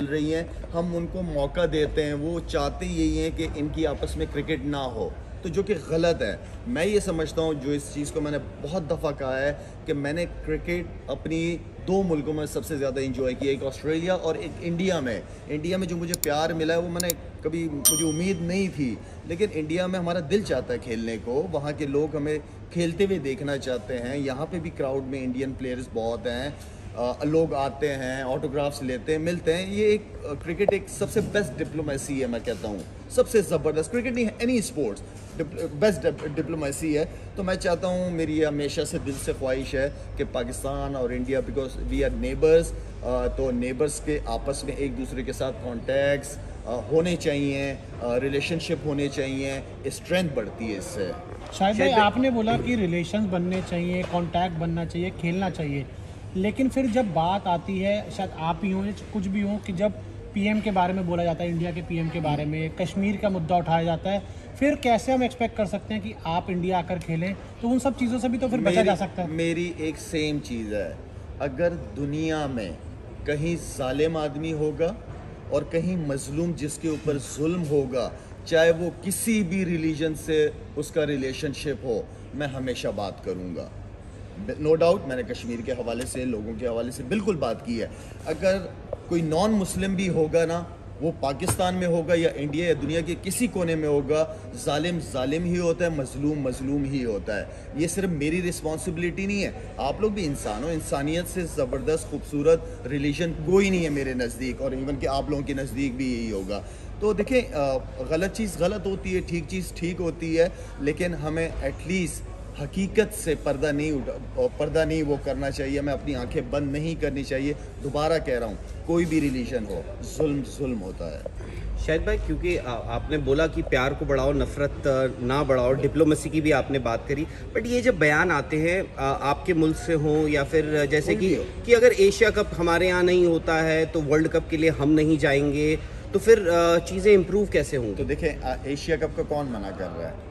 मिल रही हैं, हम उनको मौका देते हैं। वो चाहते यही हैं कि इनकी आपस में क्रिकेट ना हो, तो जो कि गलत है। मैं ये समझता हूँ, जो इस चीज़ को मैंने बहुत दफ़ा कहा है कि मैंने क्रिकेट अपनी दो मुल्कों में सबसे ज़्यादा इंजॉय किया, एक ऑस्ट्रेलिया और एक इंडिया में। इंडिया में जो मुझे प्यार मिला है वो मैंने कभी, मुझे उम्मीद नहीं थी, लेकिन इंडिया में हमारा दिल चाहता है खेलने को। वहाँ के लोग हमें खेलते हुए देखना चाहते हैं। यहाँ पे भी क्राउड में इंडियन प्लेयर्स बहुत हैं। लोग आते हैं, ऑटोग्राफ्स लेते हैं, मिलते हैं। ये एक क्रिकेट एक सबसे बेस्ट डिप्लोमेसी है, मैं कहता हूँ सबसे ज़बरदस्त। क्रिकेट नहीं है, एनी स्पोर्ट्स बेस्ट डिप्लोमेसी है। तो मैं चाहता हूँ, मेरी हमेशा से दिल से ख्वाहिश है कि पाकिस्तान और India, because we are neighbours, तो नेबर्स के आपस में एक दूसरे के साथ कॉन्टैक्ट्स होने चाहिए, रिलेशनशिप होने चाहिए, स्ट्रेंथ बढ़ती है इससे। शायद भाई आपने बोला कि रिलेशंस बनने चाहिए, कांटेक्ट बनना चाहिए, खेलना चाहिए, लेकिन फिर जब बात आती है, शायद आप ही हों कुछ भी हो, कि जब पीएम के बारे में बोला जाता है, इंडिया के पीएम के बारे में, कश्मीर का मुद्दा उठाया जाता है, फिर कैसे हम एक्सपेक्ट कर सकते हैं कि आप इंडिया आकर खेलें? तो उन सब चीज़ों से भी तो फिर बचा जा सकता है। मेरी एक सेम चीज़ है, अगर दुनिया में कहीं जालिम आदमी होगा और कहीं मजलूम जिसके ऊपर जुल्म होगा, चाहे वो किसी भी रिलीजन से उसका रिलेशनशिप हो, मैं हमेशा बात करूँगा। नो डाउट, मैंने कश्मीर के हवाले से, लोगों के हवाले से बिल्कुल बात की है। अगर कोई नॉन मुस्लिम भी होगा ना, वो पाकिस्तान में होगा या इंडिया या दुनिया के किसी कोने में होगा, जालिम जालिम ही होता है, मजलूम मजलूम ही होता है। ये सिर्फ मेरी रिस्पॉन्सिबिलिटी नहीं है, आप लोग भी इंसान हो। इंसानियत से ज़बरदस्त खूबसूरत रिलीजन कोई नहीं है मेरे नज़दीक, और इवन कि आप लोगों के नज़दीक भी यही होगा। तो देखें, गलत चीज़ गलत होती है, ठीक चीज़ ठीक होती है, लेकिन हमें एटलीस्ट हकीकत से पर्दा नहीं वो करना चाहिए। हमें अपनी आंखें बंद नहीं करनी चाहिए। दोबारा कह रहा हूँ, कोई भी रिलीजन हो, जुल्म होता है। शाहिद भाई, क्योंकि आपने बोला कि प्यार को बढ़ाओ, नफरत ना बढ़ाओ, डिप्लोमेसी की भी आपने बात करी, बट ये जब बयान आते हैं आपके मुल्क से हों या फिर जैसे कि अगर एशिया कप हमारे यहाँ नहीं होता है तो वर्ल्ड कप के लिए हम नहीं जाएंगे, तो फिर चीज़ें इम्प्रूव कैसे होंगी? तो देखें, एशिया कप का कौन मना कर रहा है?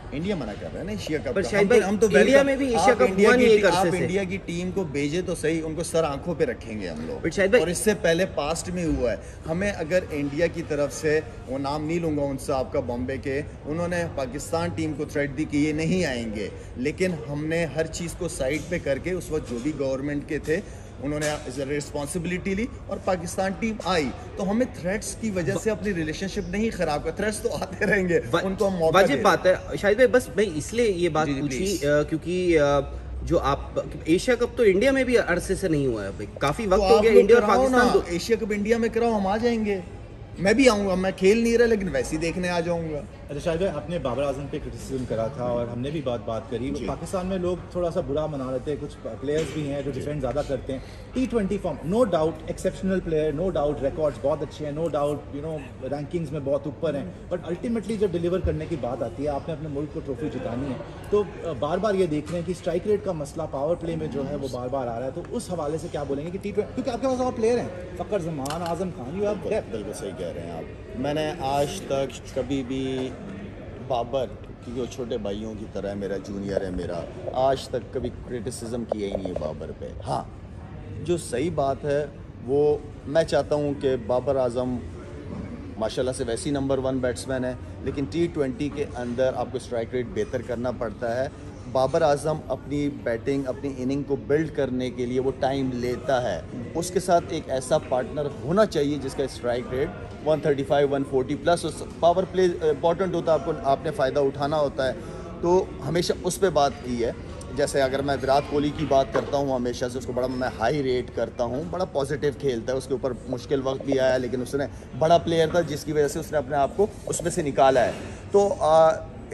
इंडिया मना कर रहा है ना एशिया कप। पर शायद हम तो इंडिया में भी एशिया कप हुआ नहीं एक अरसे से। इंडिया की टीम को भेजे तो सही, उनको सर आंखों पे रखेंगे हम लोग। और इससे पहले पास्ट में हुआ है। हमें अगर इंडिया की तरफ से, वो नाम नहीं लूंगा उनसे आपका, बॉम्बे के, उन्होंने पाकिस्तान टीम को थ्रेट दी कि ये नहीं आएंगे, लेकिन हमने हर चीज़ को साइड पे करके, उस वक्त जो भी गवर्नमेंट के थे उन्होंने रिस्पॉन्सिबिलिटी ली और पाकिस्तान टीम आई। तो हमें थ्रेट्स की वजह से अपनी रिलेशनशिप नहीं खराब कर, थ्रेट्स तो आते रहेंगे, उनको हम मौका वाजिब बात है। शायद भाई, बस मैं इसलिए ये बात पूछी क्योंकि जो आप, एशिया कप तो इंडिया में भी अरसे से नहीं हुआ है भाई, काफी वक्त हो गया। इंडिया और पाकिस्तान एशिया कप इंडिया में कराओ, हम आ जाएंगे। मैं भी आऊँगा, मैं खेल नहीं रहा लेकिन वैसे ही देखने आ जाऊँगा। अच्छा शायद भाई, आपने बाबर आजम पे क्रिटिसिज्म करा था और हमने भी बात करी। पाकिस्तान में लोग थोड़ा सा बुरा मना लेते हैं, कुछ प्लेयर्स भी हैं जो डिफेंड ज़्यादा करते हैं। T20 form, no doubt exceptional player, no doubt records बहुत अच्छे हैं, नो डाउट रैंकिंग्स में बहुत ऊपर हैं, बट अल्टीमेटली जब डिलीवर करने की बात आती है, आपने अपने मुल्क को ट्रॉफी जितानी है, तो बार बार ये देख रहे हैं कि स्ट्राइक रेट का मसला पावर प्ले में जो है वो बार बार आ रहा है। तो उस हवाले से क्या बोलेंगे कि T20, क्योंकि आपके पास और प्लेयर हैं, Fakhar Zaman, Azam Khan, you have depth. बिल्कुल सही कह रहे हैं आप। मैंने आज तक कभी भी बाबर, क्योंकि वो छोटे भाइयों की तरह है, मेरा जूनियर है, मेरा आज तक कभी क्रिटिसिज्म किया ही नहीं है बाबर पे। हाँ, जो सही बात है वो मैं चाहता हूँ कि बाबर आजम माशाल्लाह से वैसी नंबर 1 बैट्समैन है, लेकिन T20 के अंदर आपको स्ट्राइक रेट बेहतर करना पड़ता है। बाबर आजम अपनी बैटिंग, अपनी इनिंग को बिल्ड करने के लिए वो टाइम लेता है। उसके साथ एक ऐसा पार्टनर होना चाहिए जिसका स्ट्राइक रेट 135, 140 प्लस। उस पावर प्ले इंपॉर्टेंट होता है, आपने फ़ायदा उठाना होता है। तो हमेशा उस पर बात की है। जैसे अगर मैं विराट कोहली की बात करता हूँ, हमेशा से उसको बड़ा मैं हाई रेट करता हूँ, बड़ा पॉजिटिव खेलता है। उसके ऊपर मुश्किल वक्त भी आया, लेकिन उसने बड़ा प्लेयर था जिसकी वजह से उसने अपने आप को उसमें से निकाला है। तो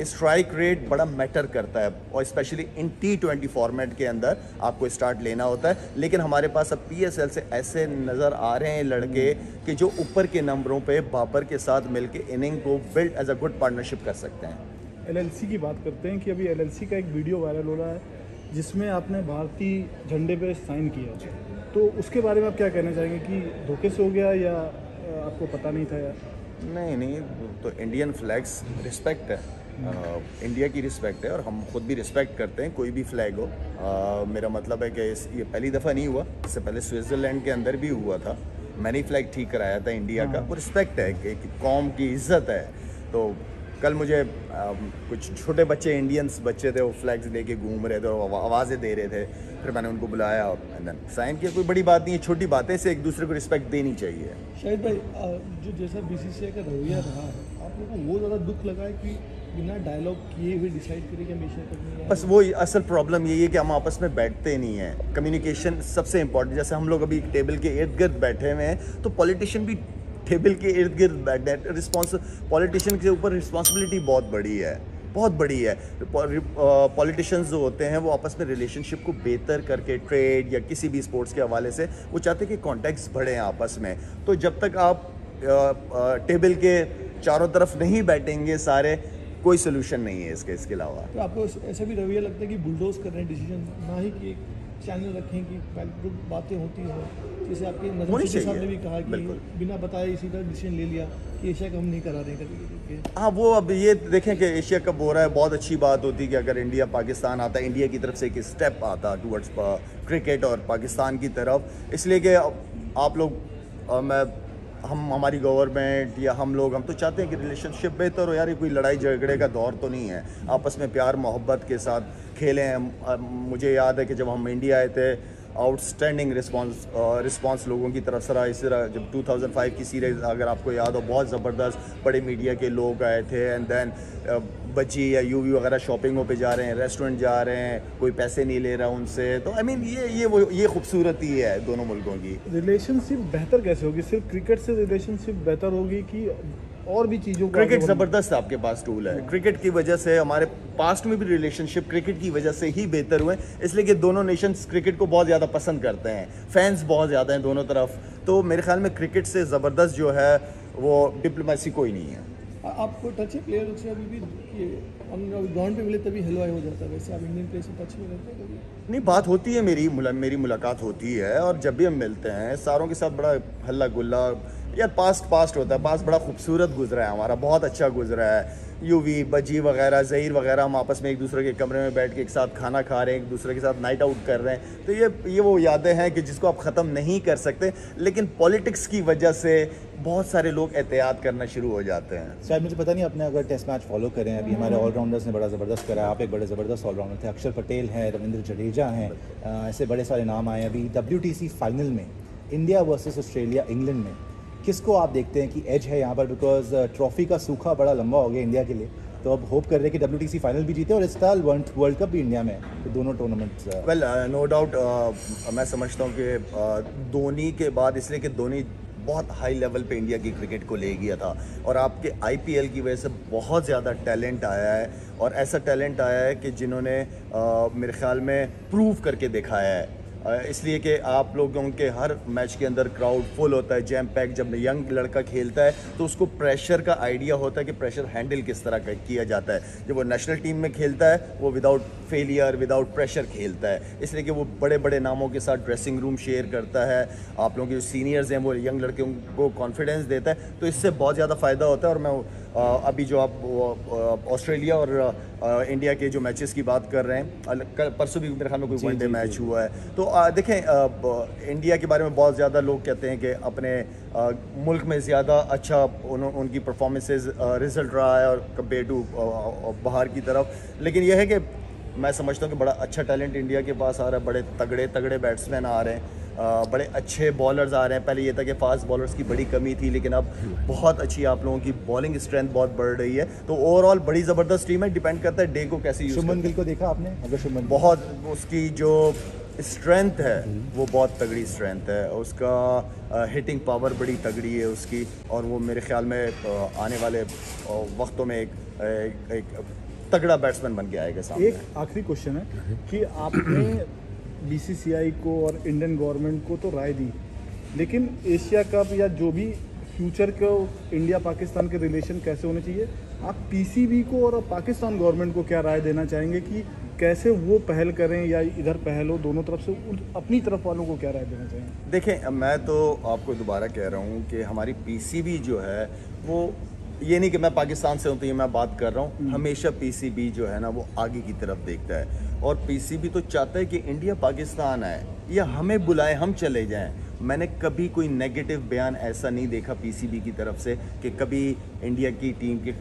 स्ट्राइक रेट बड़ा मैटर करता है, और स्पेशली इन T20 फॉर्मेट के अंदर आपको स्टार्ट लेना होता है। लेकिन हमारे पास अब PSL से ऐसे नज़र आ रहे हैं लड़के कि जो ऊपर के नंबरों पे बाबर के साथ मिलके इनिंग को build as a good partnership कर सकते हैं। LLC की बात करते हैं कि अभी LLC का एक वीडियो वायरल हो रहा है जिसमें आपने भारतीय झंडे पे साइन किया, तो उसके बारे में आप क्या कहना चाहेंगे कि धोखे से हो गया या आपको पता नहीं था? या नहीं, तो इंडियन फ्लैग्स रिस्पेक्ट है, इंडिया की रिस्पेक्ट है, और हम खुद भी रिस्पेक्ट करते हैं कोई भी फ्लैग हो। मेरा मतलब है कि ये पहली दफ़ा नहीं हुआ, इससे पहले स्विट्ज़रलैंड के अंदर भी हुआ था, मैंने ही फ्लैग ठीक कराया था इंडिया का। वो रिस्पेक्ट है कि कौम की इज्जत है। तो कल मुझे कुछ छोटे बच्चे, इंडियंस बच्चे थे, वो फ्लैग्स लेके घूम रहे थे और आवाज़ें दे रहे थे। फिर मैंने उनको बुलाया और साइन किया। कोई बड़ी बात नहीं है, छोटी बातें से एक दूसरे को रिस्पेक्ट देनी चाहिए। शाहिद भाई, जो जैसा बीसीसीआई का रवैया रहा है, आप लोगों को वो ज़्यादा दुख लगा है कि बिना डायलॉग किए हुए डिसाइड करें कि हम एशिया कप में बस वो असल प्रॉब्लम यही है कि हम आपस में बैठते नहीं हैं। कम्युनिकेशन सबसे इम्पोर्टेंट। जैसे हम लोग अभी टेबल के इर्द गिर्द बैठे हुए हैं, तो पॉलिटिशियन भी टेबल के इर्द गिर्द बैठे हैं। पॉलिटिशियन के ऊपर रिस्पॉन्सिबिलिटी बहुत बड़ी है, बहुत बड़ी है। पॉलिटिशियंस जो होते हैं वो आपस में रिलेशनशिप को बेहतर करके, ट्रेड या किसी भी स्पोर्ट्स के हवाले से, वो चाहते हैं कि कॉन्टैक्ट्स बढ़े आपस में। तो जब तक आप टेबल के चारों तरफ नहीं बैठेंगे सारे, कोई सोल्यूशन नहीं है इसके अलावा। तो आपको ऐसा भी रवैया लगता है कि बुलडोज कर रहे हैं डिसीजन, ना ही कि एक चैनल रखें कि पहले जो बातें होती हैं, जैसे आपके नजर साहब ने भी कहा कि बिना बताए इसी तरह डिसीजन ले लिया कि एशिया कप हम नहीं करा रहे हैं। हाँ, वो अब ये देखें कि एशिया कप हो रहा है, बहुत अच्छी बात होती कि अगर इंडिया पाकिस्तान आता, इंडिया की तरफ से एक स्टेप आता टूवर्ड्स क्रिकेट और पाकिस्तान की तरफ। इसलिए कि आप लोग हमारी गवर्नमेंट या हम तो चाहते हैं कि रिलेशनशिप बेहतर हो यार। ये कोई लड़ाई झगड़े का दौर तो नहीं है। आपस में प्यार मोहब्बत के साथ खेलें। मुझे याद है कि जब हम इंडिया आए थे, आउटस्टैंडिंग रिस्पांस लोगों की तरफ से रहा। इस तरह जब 2005 की सीरीज़ अगर आपको याद हो, बहुत ज़बरदस्त बड़े मीडिया के लोग आए थे। एंड देन बच्ची या यूवी वगैरह शॉपिंगों पे जा रहे हैं, रेस्टोरेंट जा रहे हैं, कोई पैसे नहीं ले रहा उनसे। तो आई मीन ये खूबसूरती है दोनों मुल्कों की। रिलेशनशिप बेहतर कैसे होगी? सिर्फ क्रिकेट से रिलेशनशिप बेहतर होगी कि और भी चीज़ों को? क्रिकेट ज़बरदस्त आपके पास टूल है। क्रिकेट की वजह से हमारे पास्ट में भी रिलेशनशिप क्रिकेट की वजह से ही बेहतर हुए, इसलिए कि दोनों नेशंस क्रिकेट को बहुत ज़्यादा पसंद करते हैं, फैंस बहुत ज़्यादा हैं दोनों तरफ। तो मेरे ख्याल में क्रिकेट से ज़बरदस्त जो है वो डिप्लोमेसी कोई नहीं है। आपको टच है प्लेयर से अभी भी ग्राउंड पे मिले तभी हेलो हाय हो जाता है? वैसे आप इंडियन प्लेयर से टच में रहते हैं कभी? नहीं, बात होती है, मेरी मुलाकात होती है। और जब भी हम मिलते हैं सारों के साथ बड़ा हल्ला गुल्ला। यार पास्ट होता है, पास्ट बड़ा खूबसूरत गुजरा है हमारा, बहुत अच्छा गुजरा है। यूवी, बजी वगैरह, ज़हीर वगैरह, हम आपस में एक दूसरे के कमरे में बैठ के एक साथ खाना खा रहे हैं, एक दूसरे के साथ नाइट आउट कर रहे हैं। तो ये वो यादें हैं कि जिसको आप ख़त्म नहीं कर सकते। लेकिन पॉलिटिक्स की वजह से बहुत सारे लोग एहतियात करना शुरू हो जाते हैं। शायद मुझे पता नहीं आपने अगर टेस्ट मैच फॉलो करें, अभी हमारे ऑलराउंडर्स ने बड़ा ज़बरदस्त करा। आप एक बड़े ज़बरदस्त ऑलराउंडर थे। अक्षर पटेल हैं, रविंद्र जडेजा हैं, ऐसे बड़े सारे नाम आए। अभी WTC फाइनल में इंडिया वर्सेस ऑस्ट्रेलिया, इंग्लैंड में, किसको आप देखते हैं कि एज है यहाँ पर? बिकॉज ट्रॉफी का सूखा बड़ा लंबा हो गया इंडिया के लिए, तो अब होप कर रहे हैं कि WTC फाइनल भी जीते और इस साल वर्ल्ड कप भी इंडिया में है, तो दोनों टूर्नामेंट्स। वेल, नो डाउट मैं समझता हूँ कि धोनी के बाद, इसलिए कि धोनी बहुत हाई लेवल पे इंडिया की क्रिकेट को ले गया था और आपके IPL की वजह से बहुत ज़्यादा टैलेंट आया है। और ऐसा टैलेंट आया है कि जिन्होंने मेरे ख्याल में प्रूव करके दिखाया है। इसलिए कि आप लोगों के हर मैच के अंदर क्राउड फुल होता है, जैम पैक। जब यंग लड़का खेलता है तो उसको प्रेशर का आइडिया होता है कि प्रेशर हैंडल किस तरह का किया जाता है। जब वो नेशनल टीम में खेलता है वो विदाउट फेलियर, विदाउट प्रेशर खेलता है, इसलिए कि वो बड़े बड़े नामों के साथ ड्रेसिंग रूम शेयर करता है। आप लोगों के जो सीनियर्स हैं वो यंग लड़कों को कॉन्फिडेंस देता है, तो इससे बहुत ज़्यादा फ़ायदा होता है। और मैं अभी जो आप ऑस्ट्रेलिया और इंडिया के जो मैचेस की बात कर रहे हैं, परसों भी मेरे ख्याल में कोई वनडे मैच हुआ है। तो देखें, इंडिया के बारे में बहुत ज़्यादा लोग कहते हैं कि अपने मुल्क में ज़्यादा अच्छा उनकी परफॉर्मेंसेस रिजल्ट रहा है और कंपेयर टू बाहर की तरफ। लेकिन यह है कि मैं समझता हूँ कि बड़ा अच्छा टैलेंट इंडिया के पास आ रहा है, बड़े तगड़े बैट्समैन आ रहे हैं, बड़े अच्छे बॉलर्स आ रहे हैं। पहले ये था कि फास्ट बॉलर्स की बड़ी कमी थी, लेकिन अब बहुत अच्छी आप लोगों की बॉलिंग स्ट्रेंथ बहुत बढ़ रही है। तो ओवरऑल बड़ी ज़बरदस्त टीम है, डिपेंड करता है डे को कैसे यूज़। शुभमन गिल को देखा आपने? अगर शुभमन बहुत, उसकी जो स्ट्रेंथ है वो बहुत तगड़ी स्ट्रेंथ है, उसका हिटिंग पावर बड़ी तगड़ी है उसकी। और वो मेरे ख्याल में आने वाले वक्तों में एक तगड़ा बैट्समैन बन के आएगा सामने। एक आखिरी क्वेश्चन है कि आपने BCCI को और इंडियन गवर्नमेंट को तो राय दी, लेकिन एशिया कप या जो भी फ्यूचर को इंडिया पाकिस्तान के रिलेशन कैसे होने चाहिए, आप PCB को और पाकिस्तान गवर्नमेंट को क्या राय देना चाहेंगे कि कैसे वो पहल करें या इधर पहल हो? दोनों तरफ से अपनी तरफ वालों को क्या राय देना चाहेंगे? देखें, मैं तो आपको दोबारा कह रहा हूँ कि हमारी PCB जो है वो, ये नहीं कि मैं पाकिस्तान से हूँ तो ये मैं बात कर रहा हूँ, हमेशा PCB जो है ना वो आगे की तरफ देखता है। और PCB तो चाहता है कि इंडिया पाकिस्तान आए या हमें बुलाए, हम चले जाएं। मैंने कभी कोई नेगेटिव बयान ऐसा नहीं देखा पीसीबी की तरफ से कि कभी इंडिया की टीम के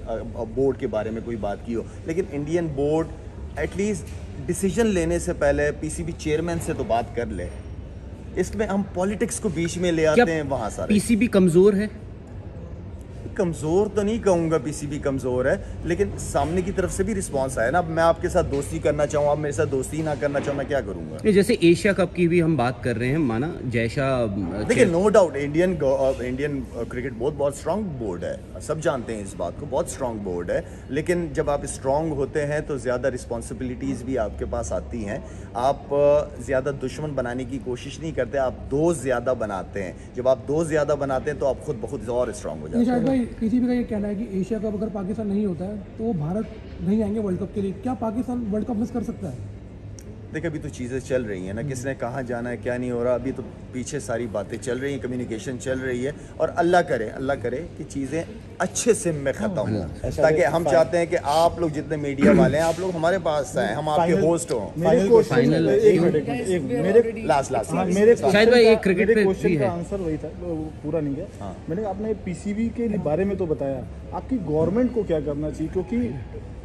बोर्ड के बारे में कोई बात की हो। लेकिन इंडियन बोर्ड एटलीस्ट डिसीजन लेने से पहले पीसीबी चेयरमैन से तो बात कर ले। इसमें हम पॉलिटिक्स को बीच में ले आते हैं वहाँ सारे। पीसीबी कमजोर है? कमज़ोर तो नहीं कहूँगा पीसीबी कमज़ोर है, लेकिन सामने की तरफ से भी रिस्पांस आया ना। अब मैं आपके साथ दोस्ती करना चाहूँ, आप मेरे साथ दोस्ती ही ना करना चाहूँ, मैं क्या करूँगा? जैसे एशिया कप की भी हम बात कर रहे हैं, माना जैसा देखिए no doubt Indian cricket board बहुत स्ट्रांग बोर्ड है, सब जानते हैं इस बात को, बहुत स्ट्रांग बोर्ड है। लेकिन जब आप स्ट्रांग होते हैं तो ज़्यादा रिस्पॉन्सिबिलिटीज़ भी आपके पास आती हैं। आप ज़्यादा दुश्मन बनाने की कोशिश नहीं करते, आप दोस्त ज़्यादा बनाते हैं। जब आप दोस्त ज़्यादा बनाते हैं तो आप खुद बहुत और स्ट्रांग हो जाते हैं। पीसीबी का ये कहना है कि एशिया कप अगर पाकिस्तान नहीं होता है तो वो भारत नहीं आएंगे वर्ल्ड कप के लिए। क्या पाकिस्तान वर्ल्ड कप मिस कर सकता है? देखिए अभी तो चीज़ें चल रही हैं ना, किसने कहाँ जाना है क्या नहीं हो रहा, अभी तो पीछे सारी बातें चल रही हैं, कम्युनिकेशन चल रही है। और अल्लाह करे कि चीज़ें अच्छे से में ख़त्म हो, ताकि हम चाहते हैं कि आप लोग जितने मीडिया वाले हैं आप लोग हमारे पास आए, हम आपके होस्ट हों। शायद भाई एक क्रिकेट पे क्वेश्चन का आंसर वही था, पूरा नहीं गया। मैंने आपने पीसीबी के बारे में तो बताया, आपकी गवर्नमेंट को क्या करना चाहिए? क्योंकि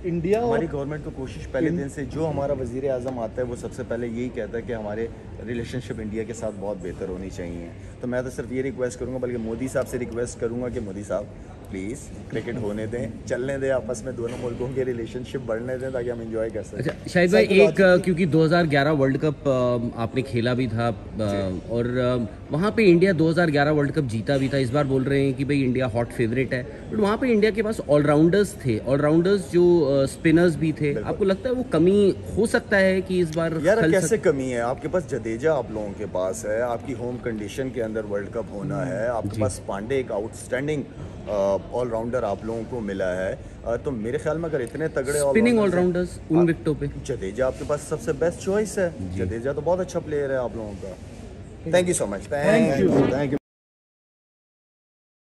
इंडिया हमारी गवर्नमेंट को कोशिश पहले दिन से, जो हमारा वज़ीर आज़म आता है वो सबसे पहले यही कहता है कि हमारे रिलेशनशिप इंडिया के साथ बहुत बेहतर होनी चाहिए। तो मैं तो सिर्फ ये रिक्वेस्ट करूंगा, बल्कि मोदी साहब से रिक्वेस्ट करूंगा कि मोदी साहब प्लीज़ क्रिकेट होने दें, चलने दें, आपस में दोनों मुल्कों के रिलेशनशिप बढ़ने दें ताकि हम एंजॉय कर सकें। अच्छा शाहिद भाई, एक क्योंकि 2011 वर्ल्ड कप आपने खेला भी था और वहाँ पे इंडिया 2011 वर्ल्ड कप जीता भी था। इस बार बोल रहे हैं कि भाई इंडिया हॉट फेवरेट है, बट वहाँ पे इंडिया के पास ऑलराउंडर्स थे, ऑलराउंडर्स जो स्पिनर्स भी थे। आपको लगता है वो कमी हो सकता है कि इस बार? यार कैसे कमी है? आपके पास जडेजा आप लोगों के पास है, आपकी होम कंडीशन के अंदर वर्ल्ड कप होना है, आपके पास पांडे एक आउटस्टैंडिंग ऑलराउंडर आप लोगों को मिला है। तो मेरे ख्याल में अगर इतने तगड़े स्पिनिंग ऑलराउंडर्स उन विकेटों पे जडेजा आपके पास सबसे बेस्ट चॉइस है। जडेजा तो बहुत अच्छा प्लेयर है आप लोगों का। Thank you so much. Thank you.